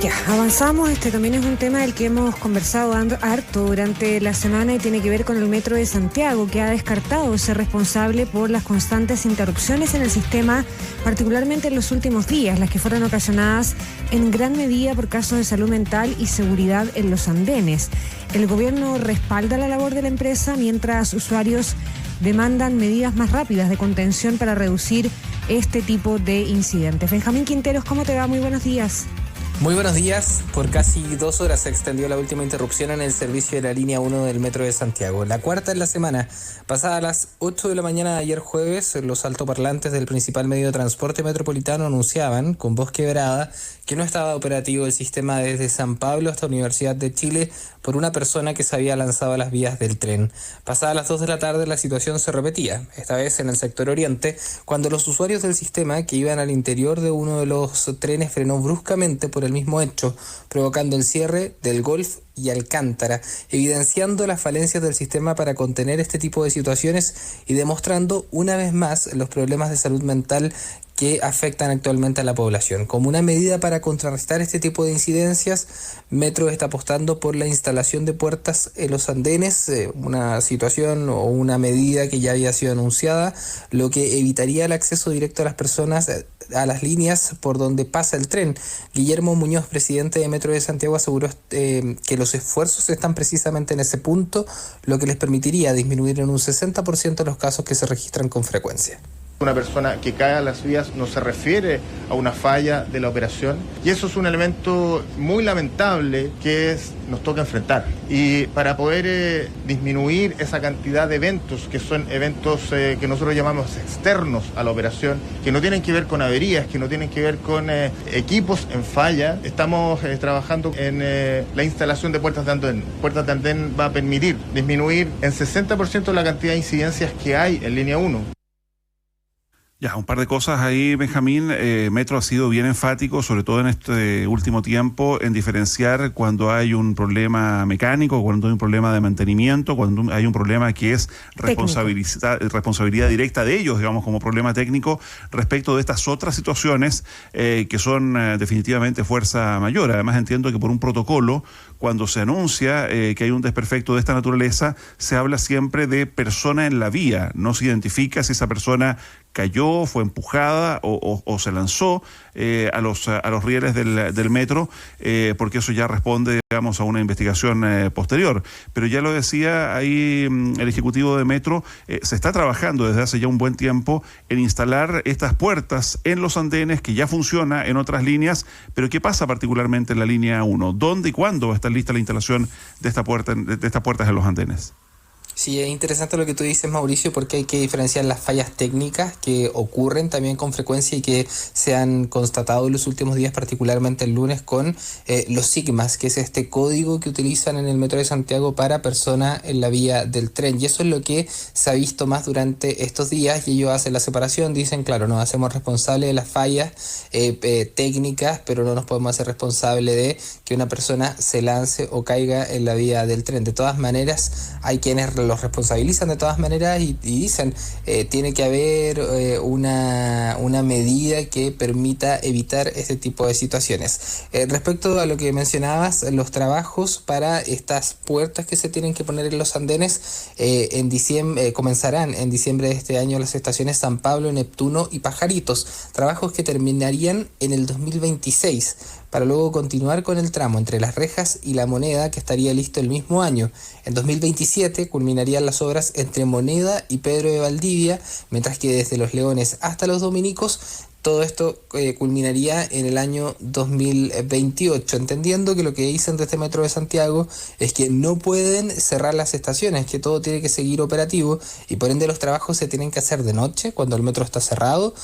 Ya, avanzamos. Este también es un tema del que hemos conversado harto durante la semana y tiene que ver con el Metro de Santiago, que ha descartado ser responsable por las constantes interrupciones en el sistema, particularmente en los últimos días, las que fueron ocasionadas en gran medida por casos de salud mental y seguridad en los andenes. El gobierno respalda la labor de la empresa mientras usuarios demandan medidas más rápidas de contención para reducir este tipo de incidentes. Benjamín Quinteros, ¿cómo te va? Muy buenos días. Muy buenos días. Por casi 2 horas se extendió la última interrupción en el servicio de la línea 1 del Metro de Santiago. La cuarta en la semana. Pasada a las 8 de la mañana de ayer jueves, los altoparlantes del principal medio de transporte metropolitano anunciaban, con voz quebrada, que no estaba operativo el sistema desde San Pablo hasta Universidad de Chile por una persona que se había lanzado a las vías del tren. Pasada las 2 de la tarde la situación se repetía, esta vez en el sector oriente, cuando los usuarios del sistema que iban al interior de uno de los trenes frenó bruscamente por el mismo hecho, provocando el cierre del Golf y Alcántara, evidenciando las falencias del sistema para contener este tipo de situaciones y demostrando una vez más los problemas de salud mental que afectan actualmente a la población. Como una medida para contrarrestar este tipo de incidencias, Metro está apostando por la instalación de puertas en los andenes, una situación o una medida que ya había sido anunciada, lo que evitaría el acceso directo a las personas a las líneas por donde pasa el tren. Guillermo Muñoz, presidente de Metro de Santiago, aseguró que los esfuerzos están precisamente en ese punto, lo que les permitiría disminuir en un 60% los casos que se registran con frecuencia. Una persona que cae a las vías no se refiere a una falla de la operación y eso es un elemento muy lamentable que nos toca enfrentar. Y para poder disminuir esa cantidad de eventos, que son eventos que nosotros llamamos externos a la operación, que no tienen que ver con averías, que no tienen que ver con equipos en falla, estamos trabajando en la instalación de puertas de andén. Puertas de andén va a permitir disminuir en 60% la cantidad de incidencias que hay en línea 1. Ya, un par de cosas ahí, Benjamín. Metro ha sido bien enfático, sobre todo en este último tiempo, en diferenciar cuando hay un problema mecánico, cuando hay un problema de mantenimiento, cuando hay un problema que es responsabilidad directa de ellos, digamos, como problema técnico, respecto de estas otras situaciones que son definitivamente fuerza mayor. Además, entiendo que por un protocolo, cuando se anuncia que hay un desperfecto de esta naturaleza, se habla siempre de persona en la vía. No se identifica si esa persona cayó, fue empujada o se lanzó a los rieles del metro, porque eso ya responde, digamos, a una investigación posterior. Pero ya lo decía ahí el ejecutivo de Metro, se está trabajando desde hace ya un buen tiempo en instalar estas puertas en los andenes, que ya funciona en otras líneas, pero ¿qué pasa particularmente en la línea 1? ¿Dónde y cuándo va a estar lista la instalación de estas puertas en los andenes? Sí, es interesante lo que tú dices, Mauricio, porque hay que diferenciar las fallas técnicas que ocurren también con frecuencia y que se han constatado en los últimos días, particularmente el lunes, con los sigmas, que es este código que utilizan en el Metro de Santiago para persona en la vía del tren. Y eso es lo que se ha visto más durante estos días y ellos hacen la separación, dicen, claro, nos hacemos responsables de las fallas técnicas, pero no nos podemos hacer responsables de que una persona se lance o caiga en la vía del tren. De todas maneras, hay quienes los responsabilizan de todas maneras y dicen tiene que haber una medida que permita evitar este tipo de situaciones. Respecto a lo que mencionabas, los trabajos para estas puertas que se tienen que poner en los andenes en diciembre comenzarán en diciembre de este año las estaciones San Pablo, Neptuno y Pajaritos, trabajos que terminarían en el 2026. Para luego continuar con el tramo entre Las Rejas y La Moneda, que estaría listo el mismo año. En 2027 culminarían las obras entre Moneda y Pedro de Valdivia, mientras que desde Los Leones hasta Los Dominicos todo esto culminaría en el año 2028, entendiendo que lo que dicen desde Metro de Santiago es que no pueden cerrar las estaciones, que todo tiene que seguir operativo y por ende los trabajos se tienen que hacer de noche cuando el metro está cerrado,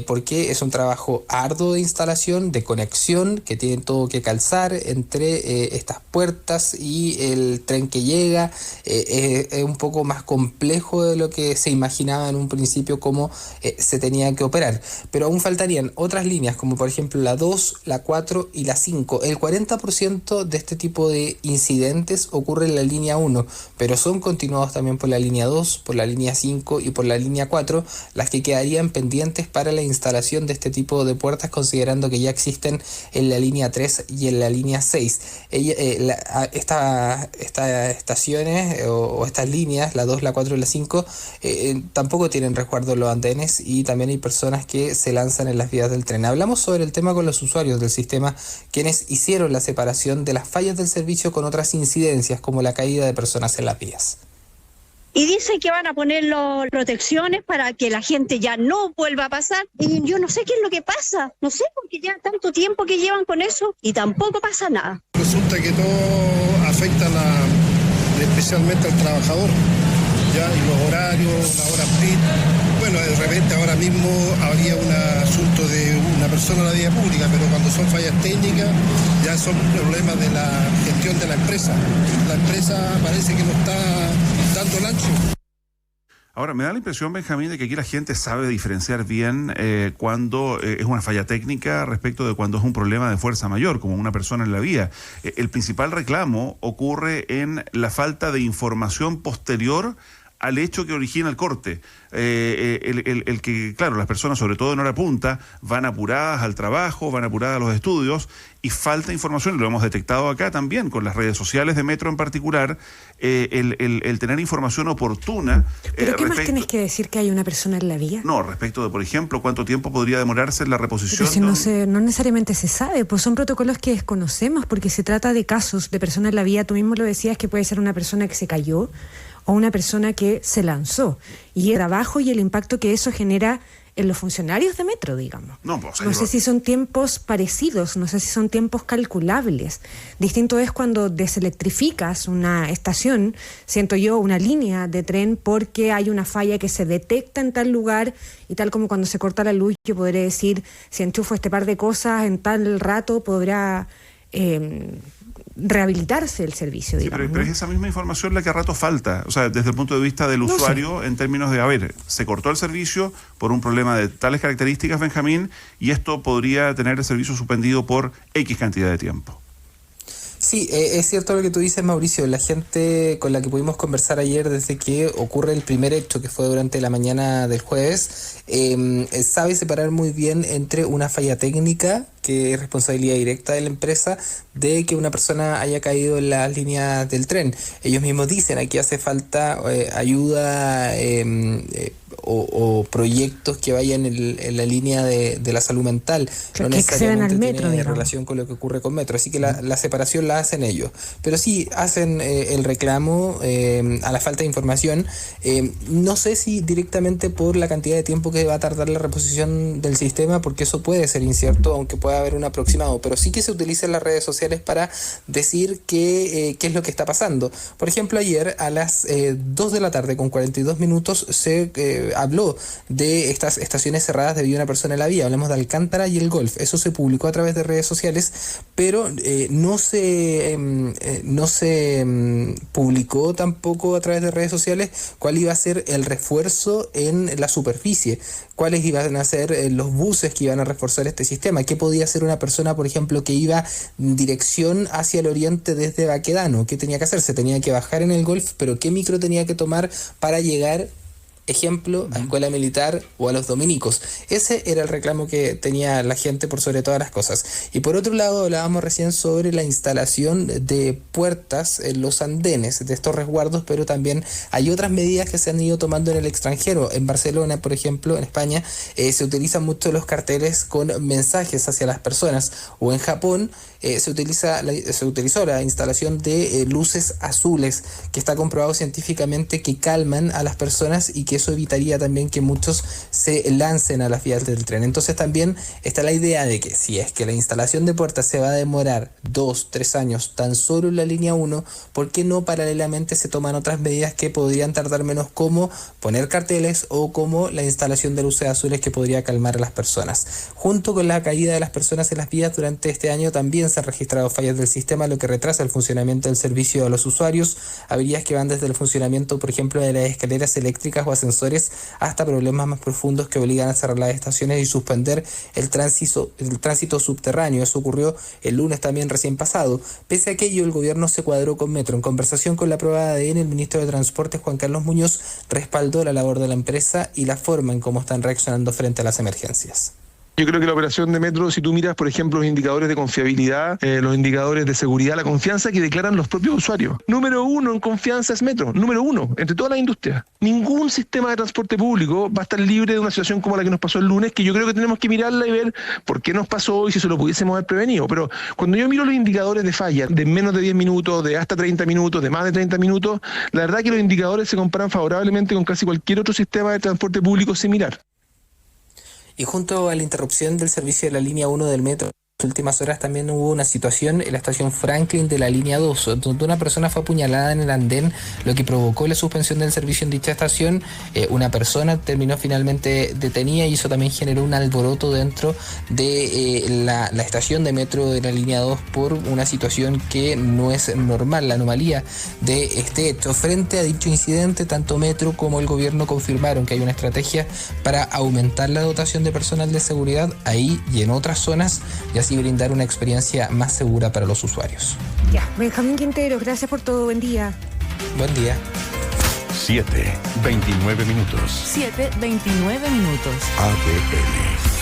porque es un trabajo arduo de instalación, de conexión, que tienen todo que calzar entre estas puertas y el tren que llega. Es un poco más complejo de lo que se imaginaba en un principio cómo se tenía que operar, pero aún faltarían otras líneas, como por ejemplo la 2, la 4 y la 5. El 40% de este tipo de incidentes ocurre en la línea 1, pero son continuados también por la línea 2, por la línea 5 y por la línea 4, las que quedarían pendientes para la instalación de este tipo de puertas, considerando que ya existen en la línea 3 y en la línea 6. Estas estaciones o estas líneas, la 2, la 4 y la 5, tampoco tienen resguardo en los andenes, y también hay personas que se lanzan en las vías del tren. Hablamos sobre el tema con los usuarios del sistema, quienes hicieron la separación de las fallas del servicio con otras incidencias, como la caída de personas en las vías. Y dicen que van a poner protecciones para que la gente ya no vuelva a pasar. Y yo no sé qué es lo que pasa. No sé, porque ya tanto tiempo que llevan con eso y tampoco pasa nada. Resulta que todo afecta especialmente al trabajador, ya, y los horarios, la hora peak. Bueno, de repente ahora mismo habría un asunto de una persona en la vía pública, pero cuando son fallas técnicas ya son problemas de la gestión de la empresa. La empresa parece que no está dando el ancho. Ahora, me da la impresión, Benjamín, de que aquí la gente sabe diferenciar bien cuando es una falla técnica respecto de cuando es un problema de fuerza mayor, como una persona en la vía. El principal reclamo ocurre en la falta de información posterior al hecho que origina el corte. El que, claro, las personas, sobre todo en hora punta, van apuradas al trabajo, van apuradas a los estudios, y falta información, y lo hemos detectado acá también, con las redes sociales de Metro en particular, el tener información oportuna. ¿Pero qué más tienes que decir que hay una persona en la vía? No, respecto de, por ejemplo, cuánto tiempo podría demorarse en la reposición. Pero si no necesariamente se sabe, pues son protocolos que desconocemos, porque se trata de casos de personas en la vía. Tú mismo lo decías, que puede ser una persona que se cayó o una persona que se lanzó, y el trabajo y el impacto que eso genera en los funcionarios de Metro, digamos. No sé si son tiempos parecidos, no sé si son tiempos calculables. Distinto es cuando deselectrificas una estación, siento yo, una línea de tren, porque hay una falla que se detecta en tal lugar, y tal como cuando se corta la luz, yo podré decir, si enchufo este par de cosas en tal rato, podrá rehabilitarse el servicio, sí, digamos. pero es esa misma información la que a rato falta, o sea, desde el punto de vista del usuario, en términos de, a ver, se cortó el servicio por un problema de tales características, Benjamín, y esto podría tener el servicio suspendido por X cantidad de tiempo. Sí, es cierto lo que tú dices, Mauricio. La gente con la que pudimos conversar ayer, desde que ocurre el primer hecho, que fue durante la mañana del jueves, sabe separar muy bien entre una falla técnica, que es responsabilidad directa de la empresa, de que una persona haya caído en las líneas del tren. Ellos mismos dicen, aquí hace falta ayuda o proyectos que vayan en la línea de la salud mental, no necesariamente al metro, tiene relación con lo que ocurre con Metro, así que la separación la hacen ellos, pero sí hacen el reclamo a la falta de información. No sé si directamente por la cantidad de tiempo que va a tardar la reposición del sistema, porque eso puede ser incierto, aunque pueda haber un aproximado, pero sí que se utilizan las redes sociales para decir qué es lo que está pasando. Por ejemplo, ayer a las 2 de la tarde con 42 minutos se habló de estas estaciones cerradas debido a una persona en la vía. Hablamos de Alcántara y el Golf. Eso se publicó a través de redes sociales, pero no se publicó tampoco a través de redes sociales cuál iba a ser el refuerzo en la superficie, cuáles iban a ser los buses que iban a reforzar este sistema, qué podía hacer una persona, por ejemplo, que iba en dirección hacia el oriente desde Baquedano, qué tenía que hacer, se tenía que bajar en el Golf, pero qué micro tenía que tomar para llegar, ejemplo, a Escuela Militar o a los Dominicos. Ese era el reclamo que tenía la gente por sobre todas las cosas. Y por otro lado, hablábamos recién sobre la instalación de puertas en los andenes de estos resguardos, pero también hay otras medidas que se han ido tomando en el extranjero. En Barcelona, por ejemplo, en España, se utilizan mucho los carteles con mensajes hacia las personas, o en Japón se utilizó la instalación de luces azules, que está comprobado científicamente que calman a las personas y que eso evitaría también que muchos se lancen a las vías del tren. Entonces también está la idea de que si es que la instalación de puertas se va a demorar 2-3 años tan solo en la línea 1, ¿por qué no paralelamente se toman otras medidas que podrían tardar menos, como poner carteles o como la instalación de luces azules, que podría calmar a las personas? Junto con la caída de las personas en las vías durante este año, también se han registrado fallas del sistema, lo que retrasa el funcionamiento del servicio a los usuarios. Averías que van desde el funcionamiento, por ejemplo, de las escaleras eléctricas o ascensores, hasta problemas más profundos que obligan a cerrar las estaciones y suspender el tránsito subterráneo. Eso ocurrió el lunes también recién pasado. Pese a aquello, el gobierno se cuadró con Metro. En conversación con la prueba de ADN, el ministro de Transportes, Juan Carlos Muñoz, respaldó la labor de la empresa y la forma en cómo están reaccionando frente a las emergencias. Yo creo que la operación de Metro, si tú miras, por ejemplo, los indicadores de confiabilidad, los indicadores de seguridad, la confianza que declaran los propios usuarios. Número 1 en confianza es Metro, número 1, entre toda la industria. Ningún sistema de transporte público va a estar libre de una situación como la que nos pasó el lunes, que yo creo que tenemos que mirarla y ver por qué nos pasó y si se lo pudiésemos haber prevenido. Pero cuando yo miro los indicadores de falla, de menos de 10 minutos, de hasta 30 minutos, de más de 30 minutos, la verdad que los indicadores se comparan favorablemente con casi cualquier otro sistema de transporte público similar. Y junto a la interrupción del servicio de la línea 1 del metro, en las últimas horas también hubo una situación en la estación Franklin de la línea 2, donde una persona fue apuñalada en el andén, lo que provocó la suspensión del servicio en dicha estación. Una persona terminó finalmente detenida y eso también generó un alboroto dentro de la estación de metro de la línea 2 por una situación que no es normal, la anomalía de este hecho. Frente a dicho incidente, tanto Metro como el gobierno confirmaron que hay una estrategia para aumentar la dotación de personal de seguridad ahí y en otras zonas, y así brindar una experiencia más segura para los usuarios. Ya, Benjamín Quintero, gracias por todo, buen día. Buen día. 7:29 minutos. 7:29 minutos. ADN.